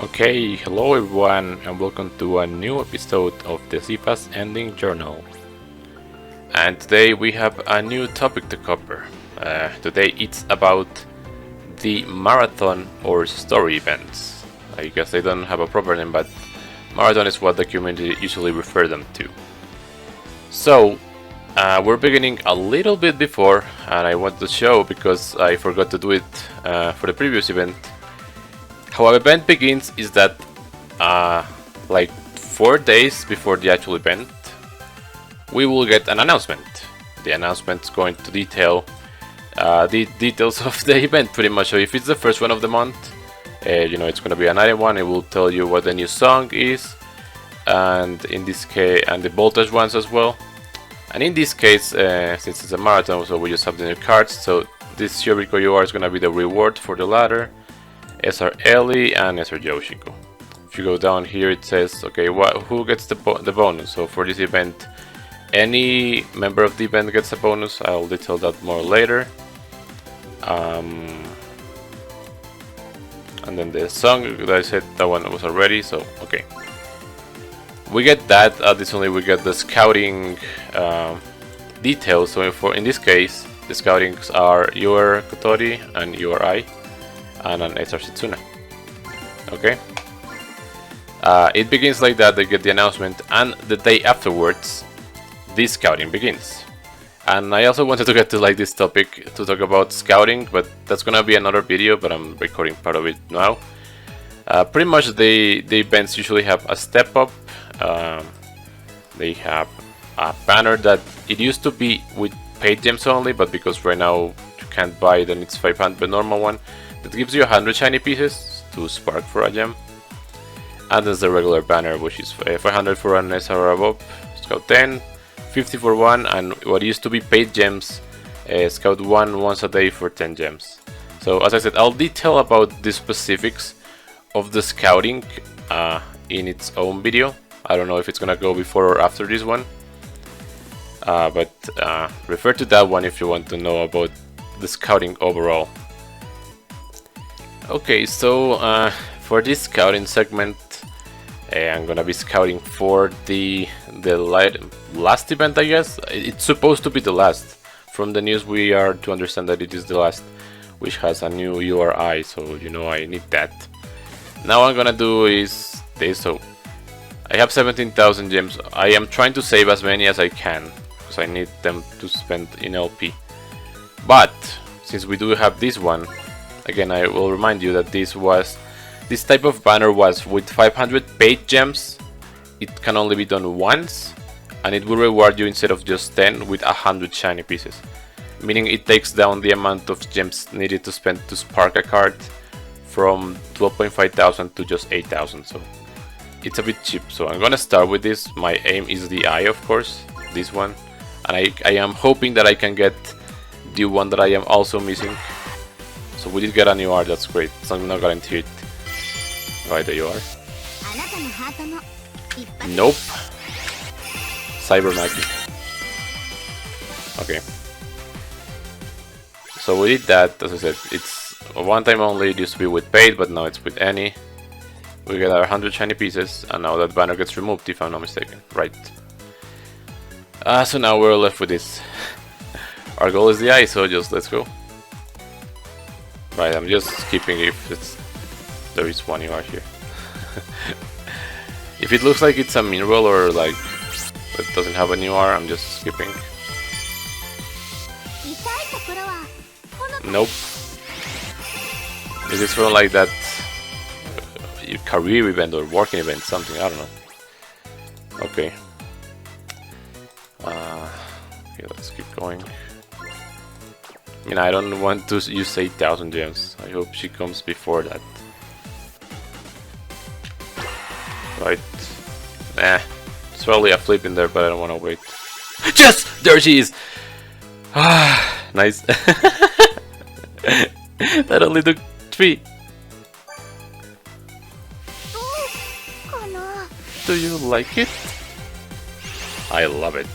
Okay, hello everyone and welcome to a new episode of the SIFAS Ending Journal. And today we have a new topic to cover. Today it's about the marathon or story events. I guess they don't have a proper name, but marathon is what the community usually refer them to. So, we're beginning a little bit before, and I want to show because I forgot to do it for the previous event. How an event begins is that like 4 days before the actual event, we will get an announcement. The announcement is going to detail the details of the event pretty much. So if it's the first one of the month, you know, it's going to be an item one. It will tell you what the new song is, and in this case, and the voltage ones as well. And in this case, since it's a marathon, so we just have the new cards. So this Yoriko UR is going to be the reward for the ladder, SR Ellie and SR Yoshiko. If you go down here, it says, okay, who gets the bonus? So for this event, any member of the event gets a bonus. I'll detail that more later. And then the song that I said, that one was already, so okay. We get that. Additionally, we get the scouting details. So in this case, the scoutings are your Kotori and your I, and an SR Setsuna. Okay. It begins like that. They get the announcement, and the day afterwards, this scouting begins. And I also wanted to get to like this topic to talk about scouting, but that's gonna be another video. But I'm recording part of it now. Pretty much, the events usually have a step up. They have a banner that it used to be with paid gems only, but because right now you can't buy it, then it's 500 normal one. That gives you 100 shiny pieces to spark for a gem. And there's the regular banner, which is 500 for an SR above, Scout 10, 50 for 1, and what used to be paid gems, Scout 1 once a day for 10 gems. So as I said, I'll detail about the specifics of the scouting in its own video. I don't know if it's gonna go before or after this one, but refer to that one if you want to know about the scouting overall. Okay, so for this scouting segment, I'm gonna be scouting for the last event, I guess. It's supposed to be the last. From the news, we are to understand that it is the last, which has a new URI, so you know I need that. Now what I'm gonna do is this. So I have 17,000 gems. I am trying to save as many as I can because I need them to spend in LP. But since we do have this one, again, I will remind you that this type of banner was with 500 paid gems. It can only be done once, and it will reward you instead of just 10 with 100 shiny pieces. Meaning it takes down the amount of gems needed to spend to spark a card from 12.5 thousand to just 8,000. So it's a bit cheap. So I'm gonna start with this. My aim is the eye, of course, this one. And I am hoping that I can get the one that I am also missing. So we did get a new art, that's great. So I'm not guaranteed. Right, there you are. Nope. Cybermaki. Okay. So we did that, as I said, it's a one time only. It used to be with paid, but now it's with any. We get our 100 shiny pieces, and now that banner gets removed, if I'm not mistaken. Right. So now we're left with this. Our goal is the eye, so just let's go. Right, I'm just skipping if there is one UR here. If it looks like it's a mineral or like it doesn't have a UR, I'm just skipping. Nope. Is this from like that career event or working event, something, I don't know. Okay. Okay, let's keep going. I mean, I don't want to use 8,000 gems. I hope she comes before that. Right. It's probably a flip in there, but I don't want to wait. Yes! There she is! Ah, nice. That only took 3. Do you like it? I love it.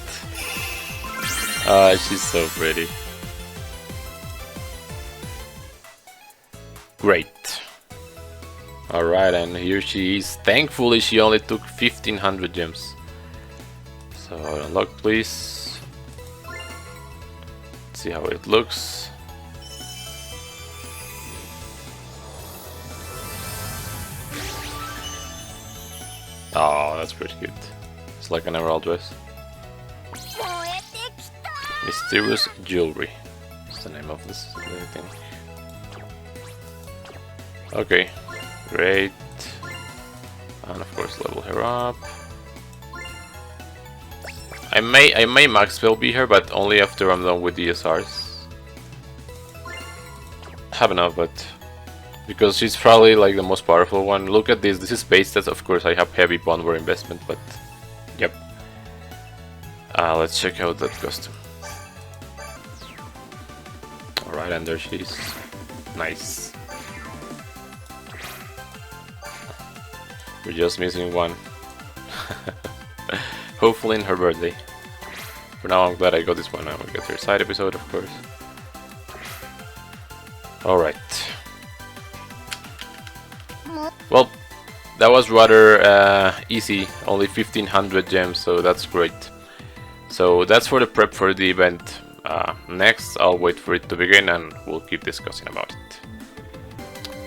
She's so pretty. Great. Alright, and here she is. Thankfully, she only took 1500 gems. So unlock, please. Let's see how it looks. Oh, that's pretty good. It's like an emerald dress. Mysterious jewelry. What's the name of this thing? Okay, great. And of course level her up. I may max spell be her, but only after I'm done with the SRs. Have enough, but because she's probably like the most powerful one. Look at this. This is base stats. Of course, I have heavy bond war investment, but yep. Let's check out that costume. Alright, and there she is. Nice. We're just missing one. Hopefully in her birthday. For now, I'm glad I got this one. I will get her side episode, of course. Alright. Well, that was rather easy. Only 1500 gems, so that's great. So that's for the prep for the event. Next, I'll wait for it to begin and we'll keep discussing about it.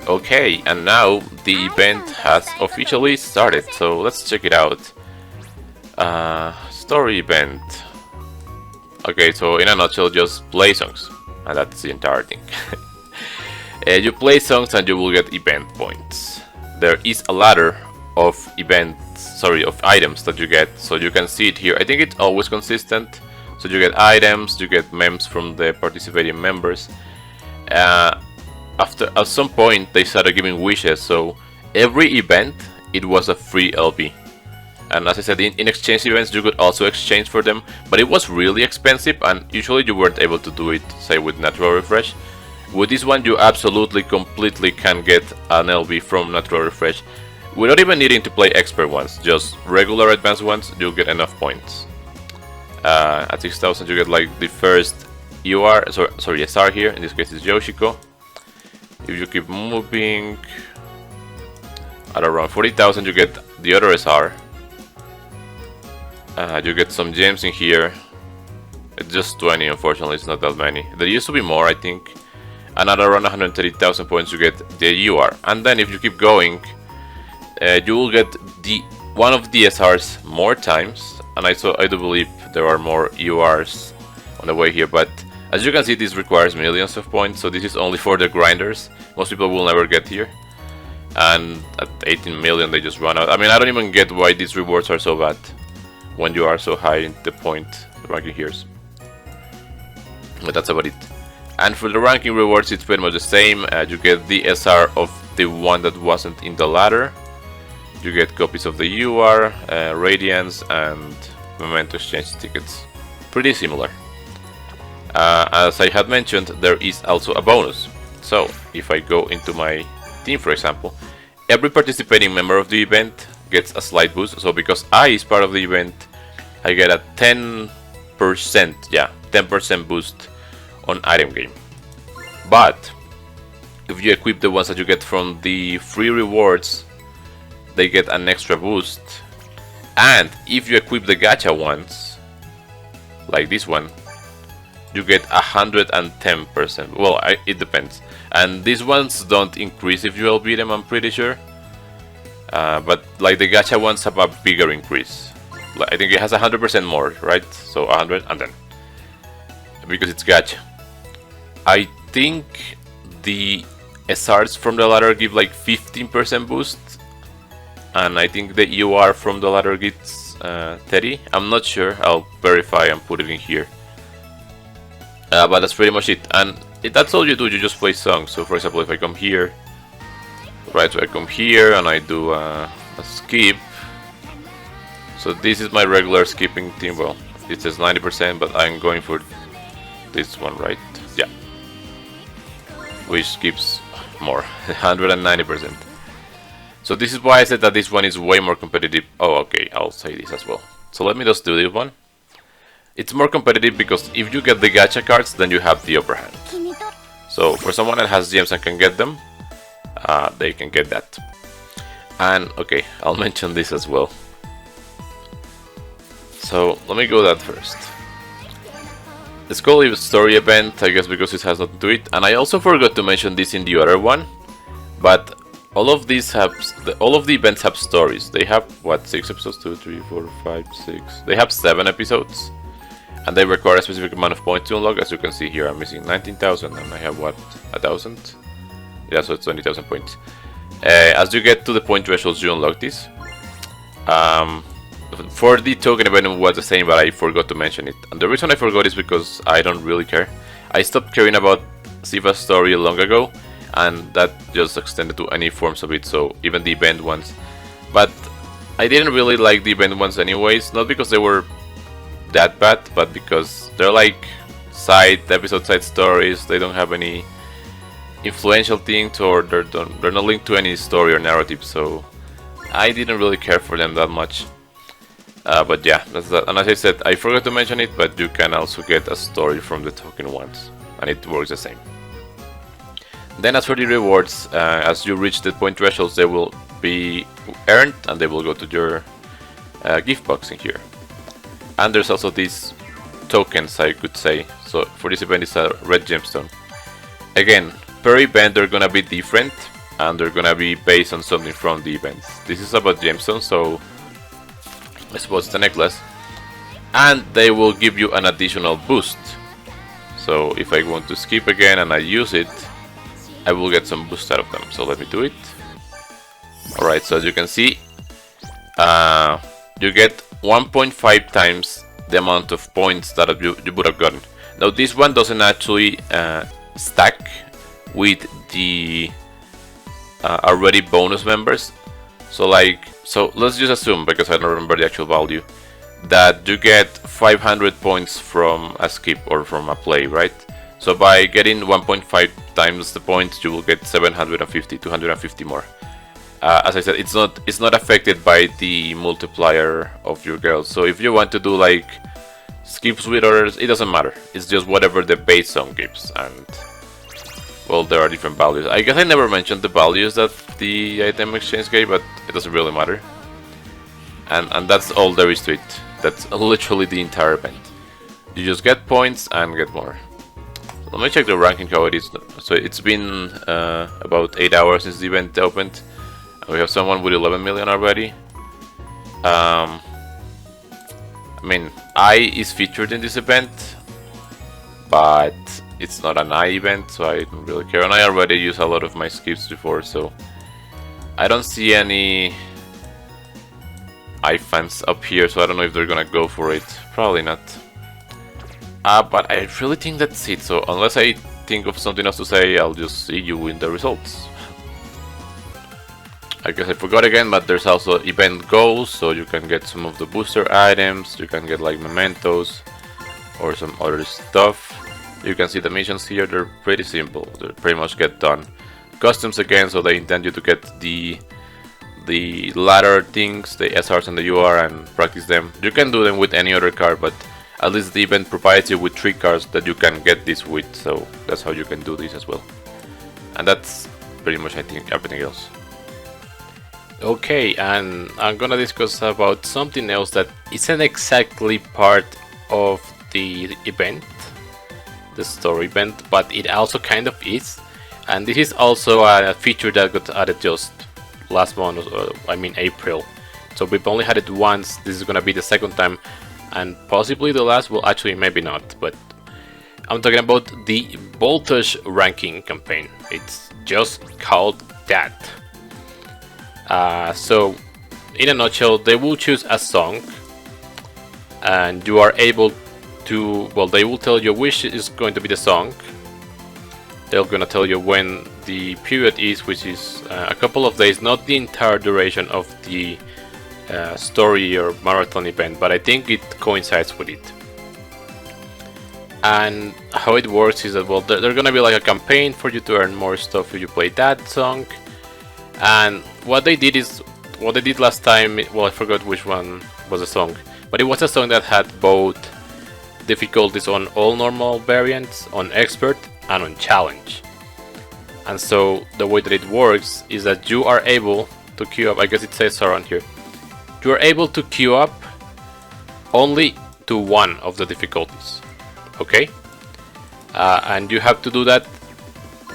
Okay, and now the event has officially started, so let's check it out. Story event. Okay, so in a nutshell, just play songs, and that's the entire thing. You play songs and you will get event points. There is a ladder of of items that you get, so you can see it here. I think it's always consistent. So you get items, you get memes from the participating members. At some point they started giving wishes, so every event it was a free LP. And as I said, in exchange events you could also exchange for them, but it was really expensive and usually you weren't able to do it, say with natural refresh. With this one you absolutely completely can get an LP from natural refresh without even needing to play expert ones, just regular advanced ones. You'll get enough points. At 6000 you get like the first SR here, in this case it's Yoshiko. If you keep moving at around 40,000 you get the other SR. You get some gems in here. It's just 20, unfortunately it's not that many. There used to be more, I think. And at around 130,000 points you get the UR. And then if you keep going, you will get one of the SRs more times. And I do believe there are more URs on the way here, but as you can see this requires millions of points, so this is only for the grinders. Most people will never get here, and at 18 million they just run out. I mean, I don't even get why these rewards are so bad when you are so high in the point ranking here. But that's about it. And for the ranking rewards it's pretty much the same. You get the SR of the one that wasn't in the ladder. You get copies of the UR, Radiance, and Memento exchange tickets. Pretty similar. As I had mentioned, there is also a bonus. So, if I go into my team, for example, every participating member of the event gets a slight boost. So, because I is part of the event, I get a 10%, 10% boost on item game. But, if you equip the ones that you get from the free rewards, they get an extra boost. And if you equip the gacha ones, like this one, you get 110%. Well, it depends. And these ones don't increase if you LB them, I'm pretty sure. But like the gacha ones have a bigger increase. I think it has 100% more, right? So 110. Because it's gacha. I think the SRs from the ladder give like 15% boost. And I think the UR from the ladder gets 30. I'm not sure. I'll verify and put it in here. But that's pretty much it. And that's all you do. You just play songs. So for example, if I come here, right? So I come here and I do a skip. So this is my regular skipping team. Well, it says 90%, but I'm going for this one, right? Yeah. Which skips more, 190%. So this is why I said that this one is way more competitive. Oh, okay, I'll say this as well. So let me just do this one. It's more competitive because if you get the gacha cards, then you have the upper hand. So for someone that has gems and can get them, they can get that. And okay, I'll mention this as well. So let me go that first. It's called a story event, I guess, because it has nothing to it. And I also forgot to mention this in the other one, but all of the events have stories. They have what, 6 episodes? 2, 3, 4, 5, 6. They have 7 episodes, and they require a specific amount of points to unlock. As you can see here, I'm missing 19,000, and I have what, 1,000? Yeah, so it's 20,000 points. As you get to the point thresholds, you unlock this. For the token event, it was the same, but I forgot to mention it. And the reason I forgot is because I don't really care. I stopped caring about SIFA's story long ago, and that just extended to any forms of it, so even the event ones. But I didn't really like the event ones anyways, not because they were that bad, but because they're like side stories. They don't have any influential things, or they're not linked to any story or narrative, so I didn't really care for them that much. But yeah, that's that. And as I said, I forgot to mention it, but you can also get a story from the token ones, and it works the same. Then as for the rewards, as you reach the point thresholds, they will be earned, and they will go to your gift box in here. And there's also these tokens, I could say. So for this event, it's a red gemstone. Again, per event they're gonna be different, and they're gonna be based on something from the events. This is about gemstones, so I suppose it's a necklace, and they will give you an additional boost. So if I want to skip again and I use it, I will get some boost out of them. So let me do it. Alright, so as you can see, you get 1.5 times the amount of points that you would have gotten. Now this one doesn't actually stack with the already bonus members. So let's just assume, because I don't remember the actual value, that you get 500 points from a skip or from a play, right? So by getting 1.5 times the points, you will get 750, 250 more. As I said, it's not affected by the multiplier of your girls. So if you want to do like skips with others, it doesn't matter. It's just whatever the base song gives, and well, there are different values. I guess I never mentioned the values that the item exchange gave, but it doesn't really matter. And that's all there is to it. That's literally the entire event. You just get points and get more. Let me check the ranking, how it is. So it's been about 8 hours since the event opened. We have someone with 11 million already. I mean, I is featured in this event, but it's not an I event, so I don't really care. And I already used a lot of my skips before, so I don't see any I fans up here, so I don't know if they're gonna go for it. Probably not. But I really think that's it, so unless I think of something else to say, I'll just see you in the results. I guess I forgot again, but there's also event goals, so you can get some of the booster items, you can get like mementos or some other stuff. You can see the missions here, they're pretty simple, they pretty much get done. Customs again, so they intend you to get the ladder things, the SRs and the UR, and practice them. You can do them with any other card, but at least the event provides you with 3 cards that you can get this with, so that's how you can do this as well. And that's pretty much, I think, everything else. Okay, and I'm gonna discuss about something else that isn't exactly part of the event, the story event, but it also kind of is. And this is also a feature that got added just last month, I mean April. So we've only had it once, this is gonna be the second time, and possibly the last, well actually maybe not, but I'm talking about the voltage ranking campaign. It's just called that. So in a nutshell, they will choose a song and you are able to, well, they will tell you which is going to be the song. They're gonna tell you when the period is, which is a couple of days, not the entire duration of the story or marathon event, but I think it coincides with it. And how it works is that, well, there's gonna be like a campaign for you to earn more stuff if you play that song. And what they did last time, well, I forgot which one was the song, but it was a song that had both difficulties on all normal variants, on expert, and on challenge. And so the way that it works is that you are able to queue up. I guess it says around here. You are able to queue up only to one of the difficulties. Okay? And you have to do that,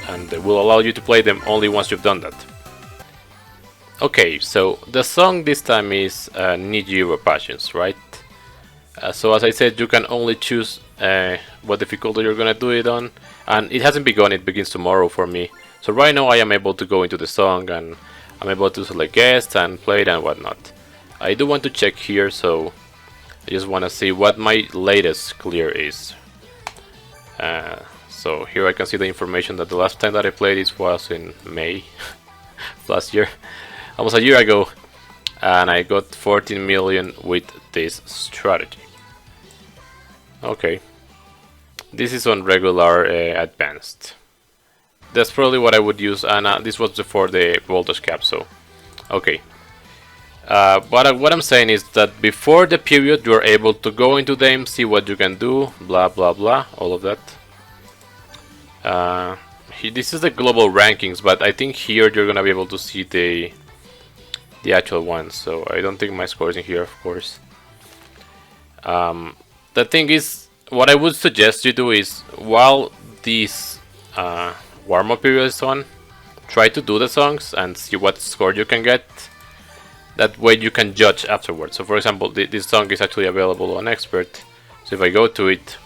and it will allow you to play them only once you've done that. Okay, so the song this time is Nijiro Passions, right? So as I said, you can only choose what difficulty you're gonna do it on, and it hasn't begun, it begins tomorrow for me. So right now I am able to go into the song and I'm able to select guests and play it and whatnot. I do want to check here, so I just want to see what my latest clear is. So here I can see the information that the last time that I played it was in May last year, almost a year ago, and I got 14 million with this strategy. Okay, this is on regular advanced. That's probably what I would use, and this was before the voltage cap, so okay. But what I'm saying is that before the period you're able to go into them, see what you can do, blah blah blah, all of that. This is the global rankings, but I think here you're gonna be able to see the actual ones, so I don't think my score is in here, of course. The thing is, what I would suggest you do is, while this warm-up period is on, try to do the songs and see what score you can get. That way you can judge afterwards. So for example, this song is actually available on Expert. So if I go to it,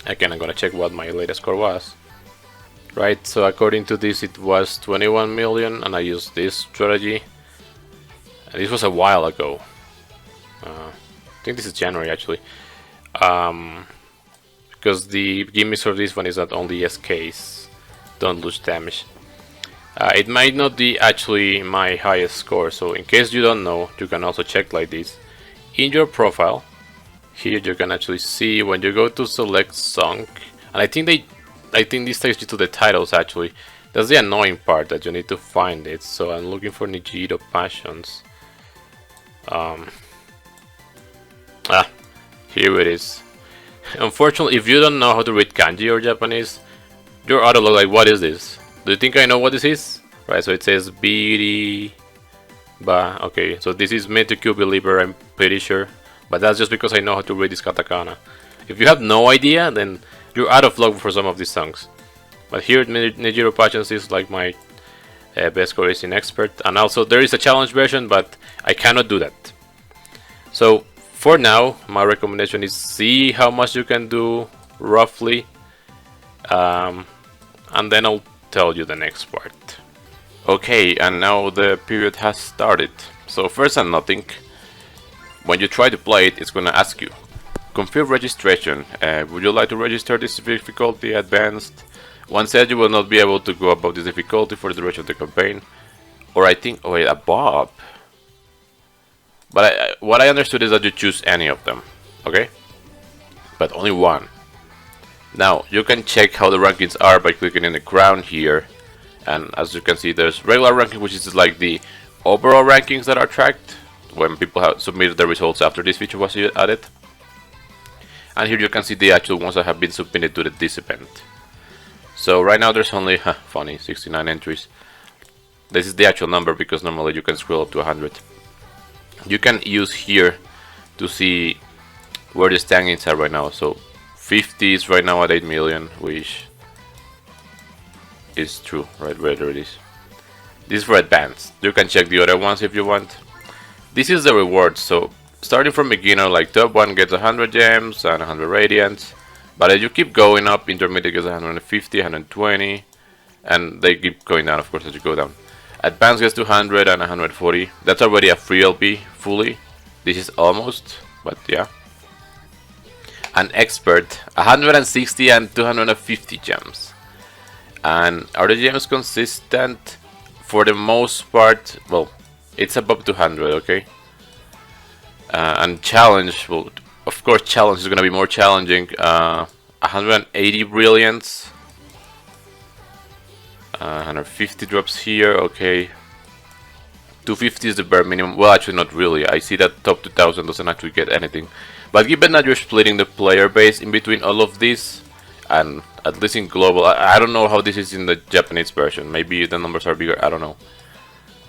again I'm gonna check what my latest score was. Right, so according to this it was 21 million, and I used this strategy. And this was a while ago. I think this is January actually. Because the gimmicks for this one is that only SKs don't lose damage. It might not be actually my highest score, so in case you don't know, you can also check like this. In your profile, here you can actually see when you go to select song, and I think this takes you to the titles actually. That's the annoying part, that you need to find it. So I'm looking for Nijiro Passions. Here it is. Unfortunately, if you don't know how to read kanji or Japanese, you're out of luck. Like, what is this? Do you think I know what this is? Right, so it says Biri Ba. Okay, so this is meant to Q Believer, I'm pretty sure. But that's just because I know how to read this katakana. If you have no idea, then you're out of luck for some of these songs. But here, Nijiro Passions is like my best score is in Expert. And also, there is a challenge version, but I cannot do that. So, for now, my recommendation is see how much you can do, roughly. And then I'll tell you the next part. Okay, and now the period has started. So first and nothing, when you try to play it, it's gonna ask you, confirm registration. Would you like to register this difficulty advanced? One said you will not be able to go above this difficulty for the duration of the campaign. Or I think, oh wait, above. But what I understood is that you choose any of them, okay? But only one. Now, you can check how the rankings are by clicking in the crown here. And as you can see, there's regular ranking, which is like the overall rankings that are tracked when people have submitted the results after this feature was added. And here you can see the actual ones that have been submitted to this event. So right now there's only, funny, 69 entries. This is the actual number because normally you can scroll up to 100. You can use here to see where the standings are right now. So 50 is right now at 8 million, which is true, right where it is. This is for advanced. You can check the other ones if you want. This is the reward, so starting from beginner, like top 1 gets 100 gems and 100 radiants. But as you keep going up, intermediate gets 150, 120, and they keep going down, of course, as you go down. Advanced gets 200 and 140. That's already a free LP, fully. This is almost, but yeah. An expert, 160 and 250 gems. And are the gems consistent? For the most part, well, it's above 200, okay? And challenge, well, of course challenge is gonna be more challenging. 180 brilliance. 150 drops here, okay. 250 is the bare minimum. Well, actually not really. I see that top 2000 doesn't actually get anything. But given that you're splitting the player base in between all of these, and at least in global, I don't know how this is in the Japanese version. Maybe the numbers are bigger, I don't know.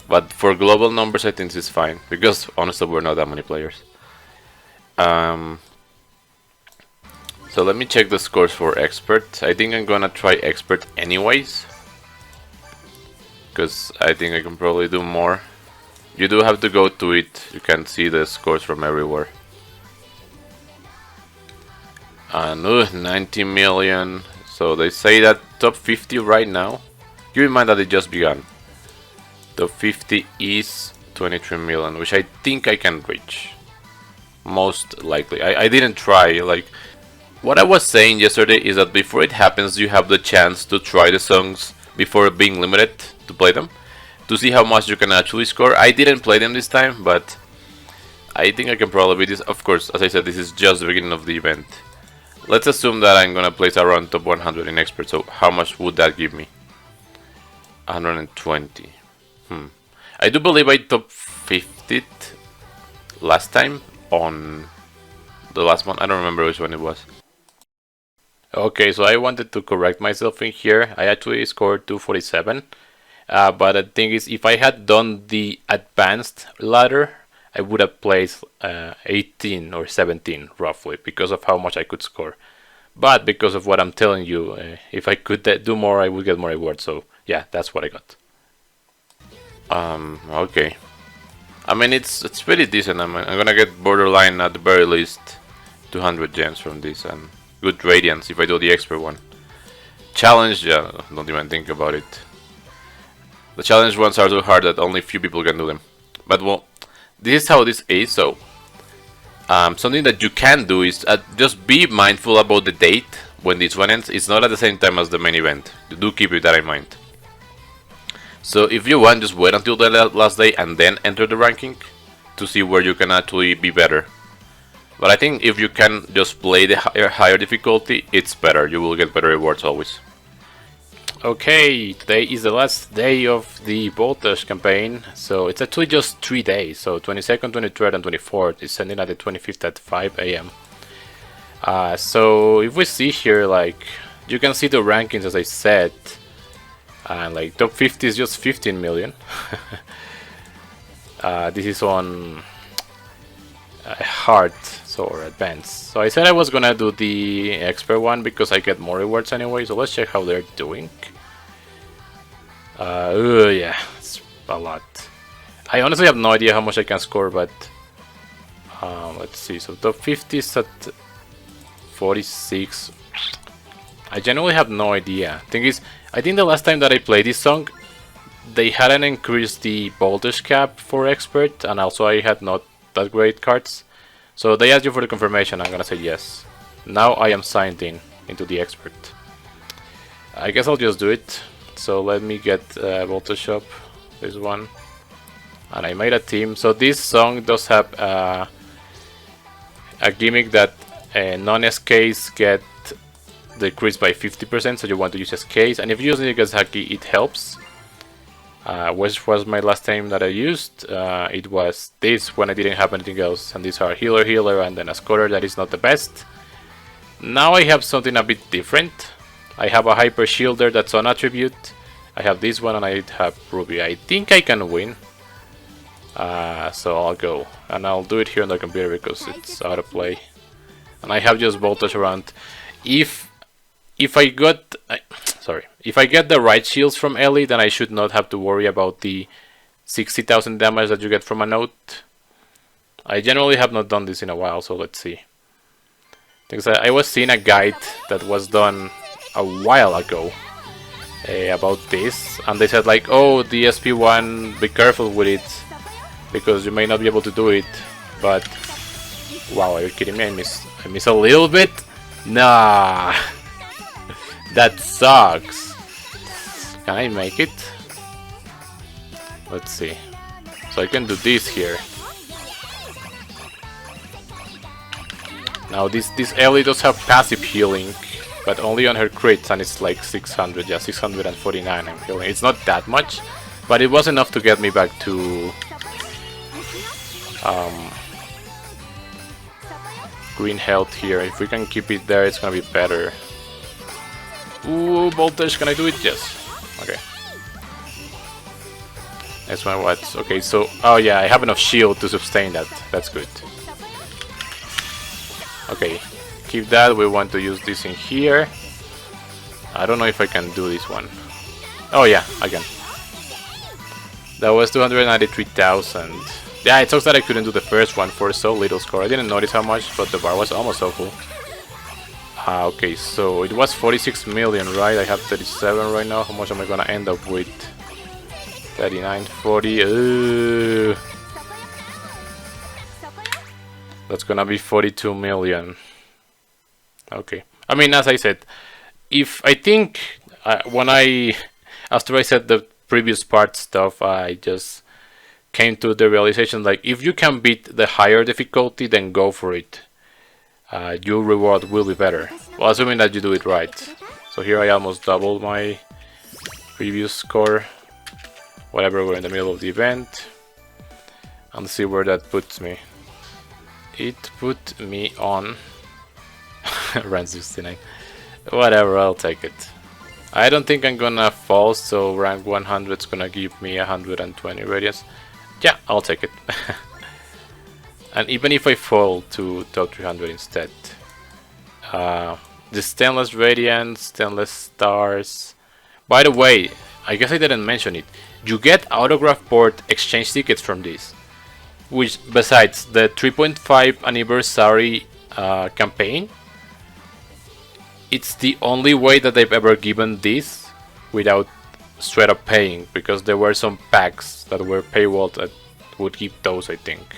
But for global numbers, I think this is fine, because honestly, we're not that many players. So let me check the scores for expert. I think I'm gonna try expert anyways, because I think I can probably do more. You do have to go to it. You can see the scores from everywhere. And 90 million. So they say that top 50 right now. Keep in mind that it just began. Top 50 is 23 million, which I think I can reach. Most likely. I didn't try. Like, what I was saying yesterday is that before it happens, you have the chance to try the songs before being limited to play them, to see how much you can actually score. I didn't play them this time, but I think I can probably beat this. Of course, as I said, this is just the beginning of the event. Let's assume that I'm gonna place around top 100 in expert. So how much would that give me? 120. I do believe I top 50 last time on the last one. I don't remember which one it was. Okay, so I wanted to correct myself in here. I actually scored 247. But the thing is, if I had done the advanced ladder, I would have placed 18 or 17 roughly, because of how much I could score. But because of what I'm telling you, if I could do more, I would get more rewards. So yeah, that's what I got. Okay. I mean, it's pretty decent. I'm gonna get borderline at the very least 200 gems from this, and good radiance if I do the expert one. Challenge, yeah, don't even think about it. The challenge ones are so hard that only few people can do them. But well, this is how this is. So something that you can do is just be mindful about the date when this one ends. It's not at the same time as the main event. You do keep that in mind. So if you want, just wait until the last day and then enter the ranking to see where you can actually be better. But I think if you can just play the higher difficulty, it's better. You will get better rewards always. Okay, today is the last day of the Voltage campaign, so it's actually just 3 days, so 22nd, 23rd and 24th is ending at the 25th at 5 AM. So if we see here, like, you can see the rankings as I said, and like top 50 is just 15 million. This is on hard, or advanced. So I said I was gonna do the expert one because I get more rewards anyway, so let's check how they're doing. Yeah, it's a lot. I honestly have no idea how much I can score, but let's see. So top 50 is at 46. I genuinely have no idea. Thing is, I think the last time that I played this song, they hadn't increased the voltage cap for expert, and also I had not that great cards. So they asked you for the confirmation. I'm gonna say yes. Now I am signed into the expert. I guess I'll just do it. So let me get voltage shop, this one, and I made a team. So this song does have a gimmick that non-SKs get decreased by 50%. So you want to use SKs, and if you use Nagasaki, it helps. Which was my last time that I used. It was this when I didn't have anything else, and these are healer, and then a scorer that is not the best. Now I have something a bit different. I have a hyper shielder that's on attribute. I have this one, and I have Ruby. I think I can win. So I'll go, and I'll do it here on the computer because it's out of play. And I have just voltage around. If I got if I get the right shields from Ellie, then I should not have to worry about the 60,000 damage that you get from a note. I generally have not done this in a while, so let's see. Because I was seeing a guide that was done a while ago about this, and they said like, oh, the SP1, be careful with it, because you may not be able to do it. But wow, are you kidding me? I miss a little bit? Nah. That sucks. Can I make it? Let's see. So I can do this here. Now this Ellie does have passive healing, but only on her crits, and it's like 600. Yeah, 649 I'm healing. It's not that much, but it was enough to get me back to green health here. If we can keep it there, it's gonna be better. Ooh, voltage, can I do it? Yes. Okay. Next one, what's okay? So, oh yeah, I have enough shield to sustain that. That's good. Okay, keep that. We want to use this in here. I don't know if I can do this one. Oh yeah, I can. That was 293,000. Yeah, it sucks that I couldn't do the first one for so little score. I didn't notice how much, but the bar was almost so full. Okay, so it was 46 million, right? I have 37 right now. How much am I gonna end up with? 39, 40. That's gonna be 42 million. Okay. I mean, as I said, if I think after I said the previous part stuff, I just came to the realization, like, if you can beat the higher difficulty, then go for it. Your reward will be better. Well, assuming that you do it right. So here I almost doubled my previous score. Whatever, we're in the middle of the event. And see where that puts me. It put me on rank 69. Whatever, I'll take it. I don't think I'm gonna fall, so rank 100 is gonna give me 120 radius. Yeah, I'll take it. And even if I fall to top 300 instead, the stainless radiance, stainless stars. By the way, I guess I didn't mention it. You get autograph board exchange tickets from this, which besides the 3.5 anniversary campaign, it's the only way that they've ever given this without straight up paying, because there were some packs that were paywall that would give those, I think.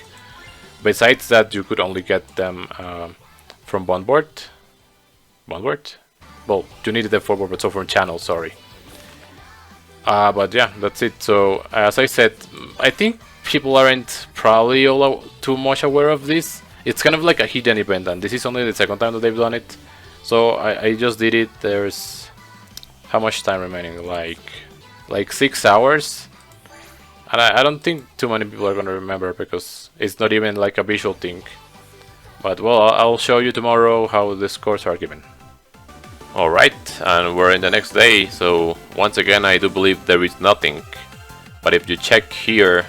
Besides that, you could only get them from Bondboard. Bondboard? Well, you needed them for board, but so from channel, sorry. But yeah, that's it. So, as I said, I think people aren't probably all too much aware of this. It's kind of like a hidden event, and this is only the second time that they've done it. So I just did it. There's how much time remaining? Like 6 hours. And I don't think too many people are gonna remember, because it's not even like a visual thing. But well, I'll show you tomorrow how the scores are given. Alright, and we're in the next day, so once again I do believe there is nothing. But if you check here,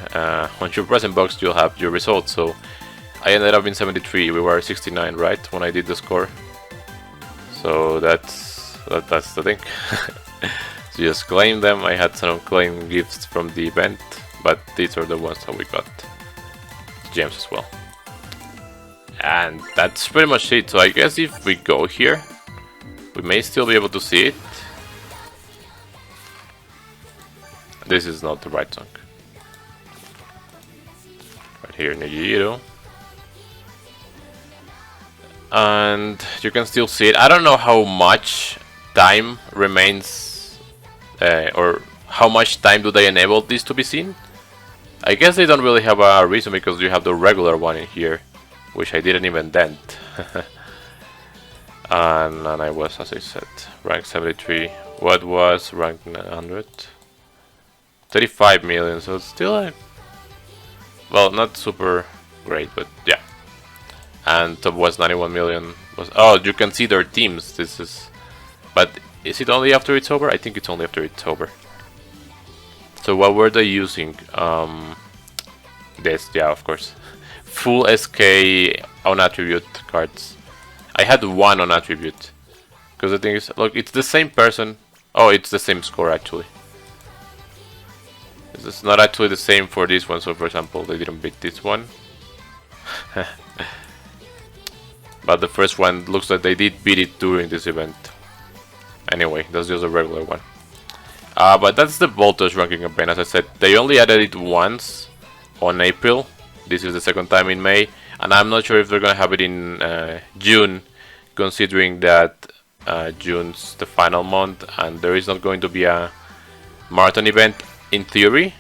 once you present box, you'll have your results. So I ended up in 73, we were 69, right, when I did the score. So that's the thing. So just claim them. I had some claim gifts from the event, but these are the ones that we got. Gems as well. And that's pretty much it. So I guess if we go here, we may still be able to see it. This is not the right song. Right here, Nigiro. And you can still see it. I don't know how much time remains, or how much time do they enable this to be seen. I guess they don't really have a reason, because you have the regular one in here, which I didn't even dent. and I was, as I said, rank 73. What was rank 900? 35 million, so it's still well, not super great, but yeah. And top was 91 million. Oh, you can see their teams. This is, but is it only after it's over? I think it's only after it's over. So what were they using? This, yeah, of course. Full SK on attribute cards. I had one on attribute, because the thing is, look, it's the same person. Oh, it's the same score actually. It's not actually the same for this one. So for example, they didn't beat this one. But the first one looks like they did beat it during this event. Anyway, that's just a regular one. But that's the voltage ranking campaign. As I said, they only added it once on April. This is the second time in May. And I'm not sure if they're going to have it in June, considering that June's the final month. And there is not going to be a marathon event in theory.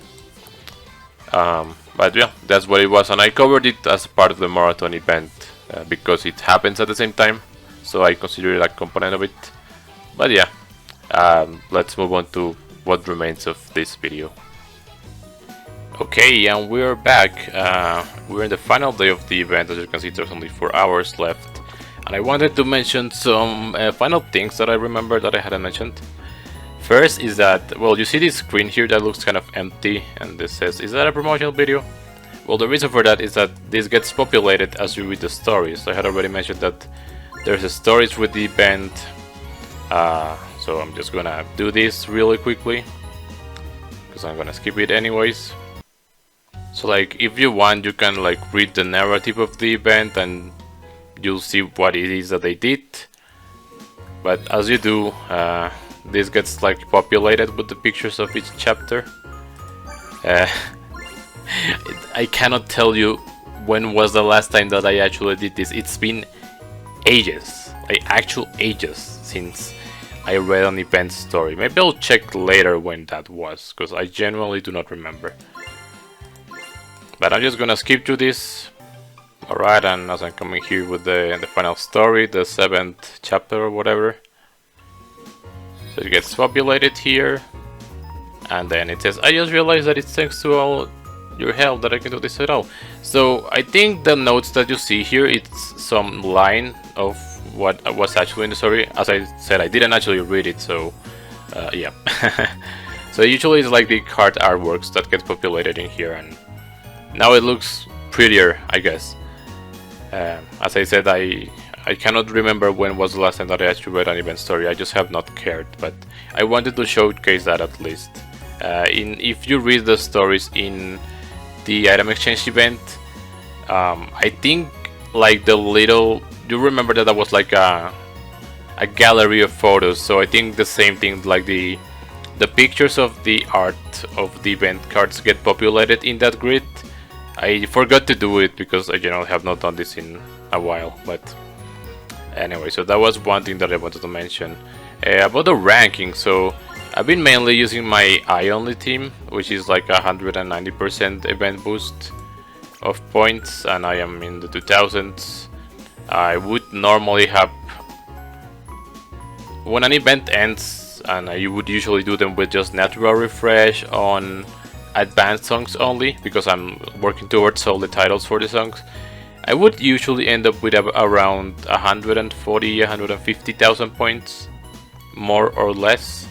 But yeah, that's what it was. And I covered it as part of the marathon event. Because it happens at the same time, so I consider it a component of it. But yeah, let's move on to what remains of this video. Okay, and we're back. We're in the final day of the event. As you can see, there's only 4 hours left, and I wanted to mention some final things that I remember that I hadn't mentioned. First is that, well, you see this screen here that looks kind of empty, and this says, is that a promotional video? Well, the reason for that is that this gets populated as you read the stories. I had already mentioned that there's a stories with the event, so I'm just gonna do this really quickly, because I'm gonna skip it anyways. So like, if you want, you can like read the narrative of the event and you'll see what it is that they did. But as you do, this gets like populated with the pictures of each chapter. I cannot tell you when was the last time that I actually did this. It's been ages, like actual ages, since I read an event story. Maybe I'll check later when that was, because I genuinely do not remember. But I'm just gonna skip through this. Alright, and as I'm coming here with the final story, the 7th chapter or whatever. So it gets populated here. And then it says, I just realized that it's thanks to all your help that I can do this at all. So I think the notes that you see here, it's some line of what was actually in the story. As I said, I didn't actually read it, so yeah. So usually it's like the card artworks that get populated in here, and now it looks prettier, I guess. As I said, I cannot remember when was the last time that I actually read an event story. I just have not cared, but I wanted to showcase that at least. If you read the stories in the item exchange event, I think like the little, you remember that was like a gallery of photos. So I think the same thing, like the pictures of the art of the event cards get populated in that grid. I forgot to do it because I generally have not done this in a while, but anyway, so that was one thing that I wanted to mention. About the ranking, so I've been mainly using my eye-only team, which is like 190% event boost of points, and I am in the 2000s. I would normally have, when an event ends, and you would usually do them with just natural refresh on advanced songs only, because I'm working towards all the titles for the songs. I would usually end up with around 140-150,000 points, more or less.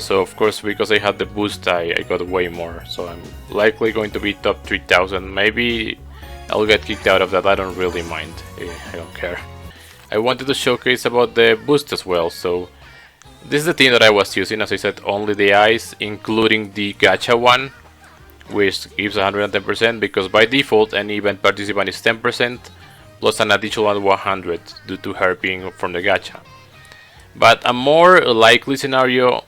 So of course, because I had the boost, I got way more, so I'm likely going to be top 3000. Maybe I'll get kicked out of that, I don't really mind, I don't care. I wanted to showcase about the boost as well, so this is the thing that I was using. As I said, only the eyes, including the gacha one, which gives 110%, because by default any event participant is 10% plus an additional 100 due to her being from the gacha. But a more likely scenario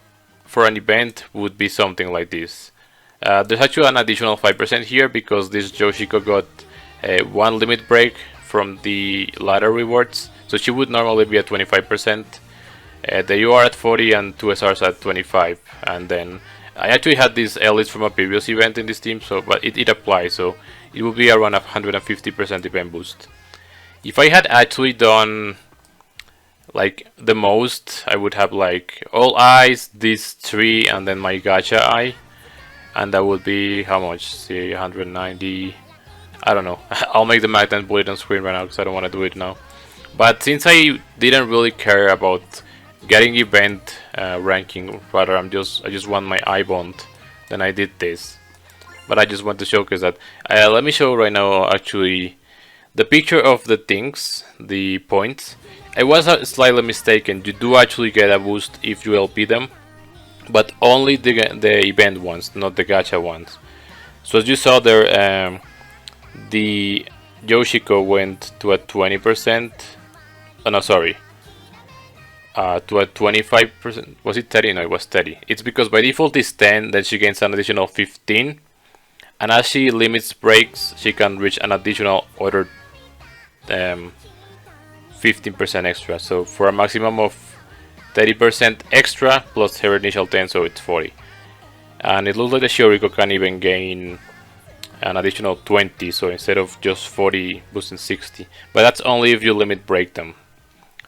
for an event would be something like this. There's actually an additional 5% here because this Yoshiko got one limit break from the ladder rewards, so she would normally be at 25%. You are at 40 and 2 SRs at 25, and then I actually had these elites from a previous event in this team, so but it applies, so it will be around 150% event boost. If I had actually done like the most, I would have like all eyes, these 3, and then my gacha eye, and that would be how much? See, 190. I don't know. I'll make the math and put it on screen right now because I don't want to do it now. But since I didn't really care about getting event ranking, rather I just want my eye bond, then I did this. But I just want to showcase that. Let me show right now actually the picture of the things, the points. I was slightly mistaken. You do actually get a boost if you LP them, but only the event ones, not the gacha ones. So as you saw there, the Yoshiko went to a 20%. Oh no, sorry. To a 25%. Was it 30? No, it was 30. It's because by default it's 10, then she gains an additional 15. And as she limits breaks, she can reach an additional other 15% extra. So for a maximum of 30% extra plus her initial 10, so it's 40. And it looks like the Shioriko can even gain an additional 20, so instead of just 40, boosting 60. But that's only if you limit break them,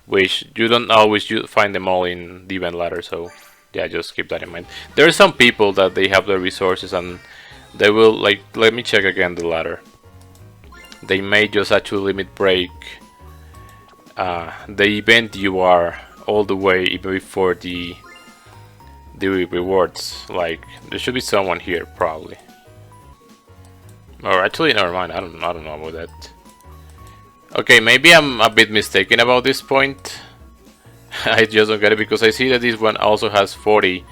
which you don't always find them all in the event ladder, so yeah, just keep that in mind. There are some people that they have the resources and they will, like, let me check again the ladder. They may just actually limit break the event you are all the way even before the the rewards. Like, there should be someone here, probably. Or actually, never mind. I don't know about that. Okay, maybe I'm a bit mistaken about this point. I just don't get it because I see that this one also has 40,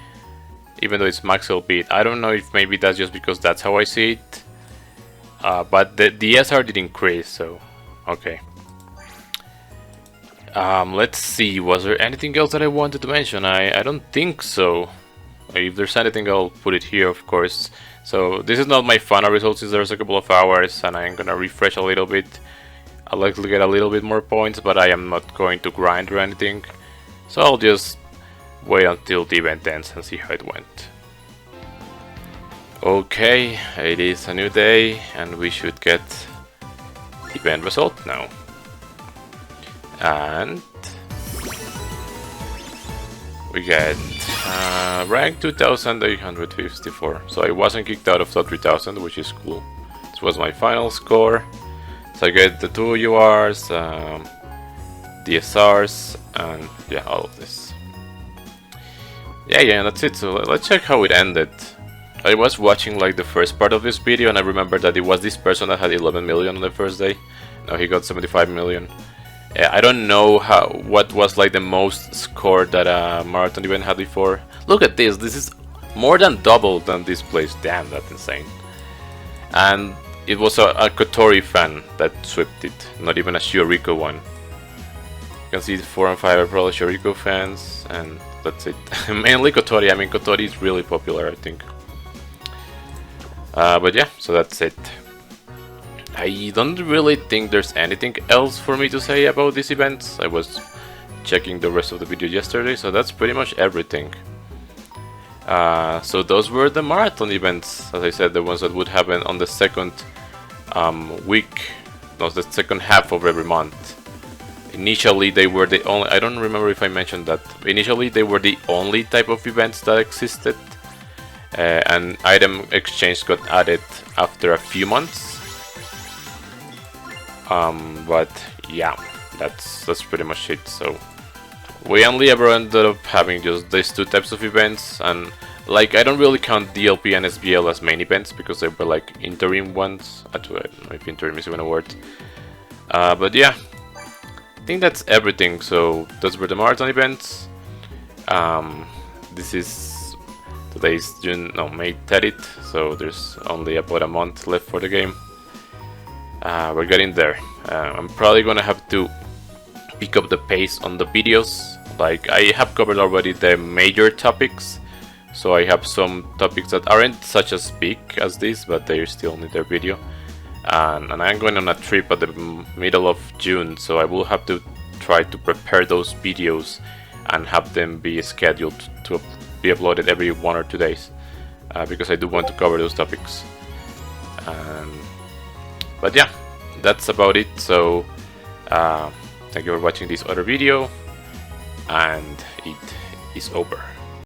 even though it's max LP. I don't know if maybe that's just because that's how I see it. But the SR did increase, so okay. Let's see, was there anything else that I wanted to mention? I don't think so. If there's anything, I'll put it here, of course. So this is not my final results, since there's a couple of hours, and I'm gonna refresh a little bit. I'd like to get a little bit more points, but I am not going to grind or anything. So I'll just wait until the event ends and see how it went. Okay, it is a new day, and we should get the event result now. And we get rank 2854. So I wasn't kicked out of top 3000, which is cool. This was my final score. So I get the 2 URs, the SRs, and yeah, all of this. Yeah, that's it. So let's check how it ended. I was watching like the first part of this video, and I remember that it was this person that had 11 million on the first day. Now he got 75 million. I don't know what was like the most score that a marathon event had before. Look at this. This is more than double than this place. Damn, that's insane. And it was a Kotori fan that swept it, not even a Shioriko one. You can see 4 and 5 are probably Shioriko fans, and that's it. Mainly Kotori. I mean, Kotori is really popular, I think. But yeah, so that's it. I don't really think there's anything else for me to say about these events. I was checking the rest of the video yesterday, so that's pretty much everything. So those were the marathon events, as I said, the ones that would happen on the second week, no, the second half of every month. Initially they were the only, I don't remember if I mentioned that, initially they were the only type of events that existed, and item exchange got added after a few months. But yeah, that's pretty much it. So we only ever ended up having just these 2 types of events, and like I don't really count DLP and SBL as main events because they were like interim ones. Actually, I don't know if interim is even a word. But yeah, I think that's everything. So those were the marathon events. This is today's May 30th, so there's only about a month left for the game. We're getting there. I'm probably gonna have to pick up the pace on the videos. Like, I have covered already the major topics, so I have some topics that aren't such as big as this, but they still need their video. And I'm going on a trip at the middle of June, so I will have to try to prepare those videos and have them be scheduled to be uploaded every 1 or 2 days, because I do want to cover those topics. But yeah, that's about it. So thank you for watching this other video, and it is over.